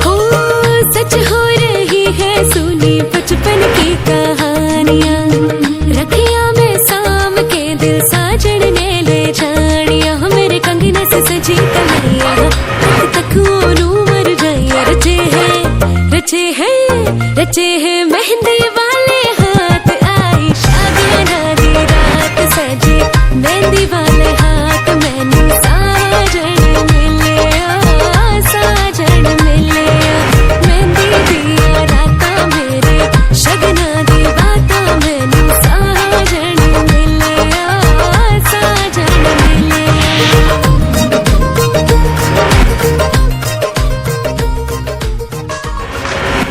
हो सच हो रही है सुनी बचपन की कहानियां, रखिया में शाम के दिल साजन ने ले जानिया, मेरे कंगने से सजी कन्हैया तक ओनू मर जाइया, रचे है मेहंदी